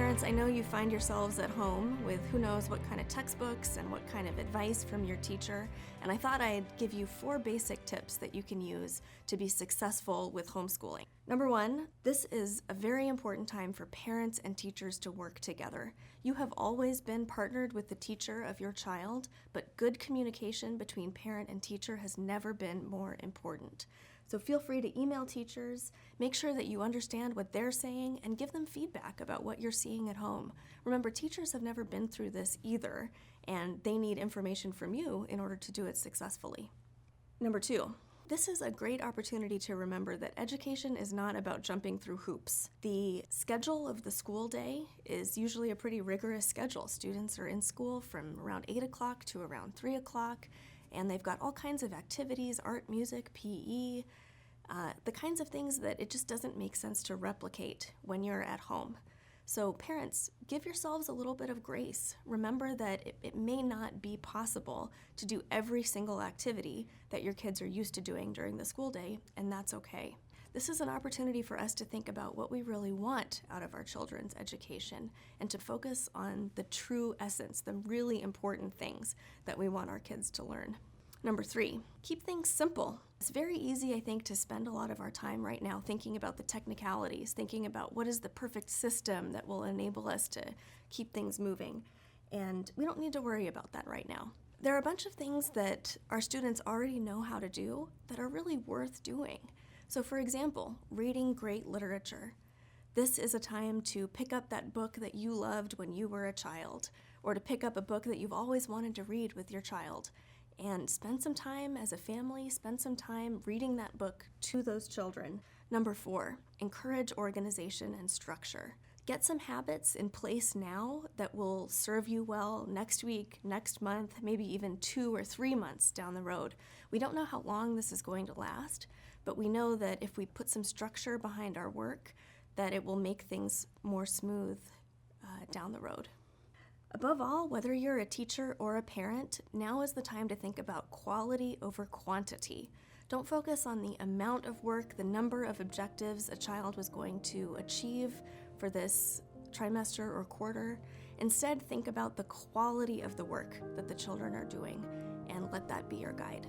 Parents, I know you find yourselves at home with who knows what kind of textbooks and what kind of advice from your teacher, and I thought I'd give you 4 basic tips that you can use to be successful with homeschooling. Number 1, this is a very important time for parents and teachers to work together. You have always been partnered with the teacher of your child, but good communication between parent and teacher has never been more important. So feel free to email teachers, make sure that you understand what they're saying, and give them feedback about what you're seeing at home. Remember, teachers have never been through this either, and they need information from you in order to do it successfully. Number 2, this is a great opportunity to remember that education is not about jumping through hoops. The schedule of the school day is usually a pretty rigorous schedule. Students are in school from around 8 o'clock to around 3 o'clock, and they've got all kinds of activities, art, music, PE, the kinds of things that it just doesn't make sense to replicate when you're at home. So parents, give yourselves a little bit of grace. Remember that it may not be possible to do every single activity that your kids are used to doing during the school day, and that's okay. This is an opportunity for us to think about what we really want out of our children's education and to focus on the true essence, the really important things that we want our kids to learn. Number 3, keep things simple. It's very easy, I think, to spend a lot of our time right now thinking about the technicalities, thinking about what is the perfect system that will enable us to keep things moving. And we don't need to worry about that right now. There are a bunch of things that our students already know how to do that are really worth doing. So for example, reading great literature. This is a time to pick up that book that you loved when you were a child, or to pick up a book that you've always wanted to read with your child, and spend some time as a family, spend some time reading that book to those children. Number 4, encourage organization and structure. Get some habits in place now that will serve you well next week, next month, maybe even 2 or 3 months down the road. We don't know how long this is going to last, but we know that if we put some structure behind our work, that it will make things more smooth down the road. Above all, whether you're a teacher or a parent, now is the time to think about quality over quantity. Don't focus on the amount of work, the number of objectives a child was going to achieve for this trimester or quarter. Instead, think about the quality of the work that the children are doing and let that be your guide.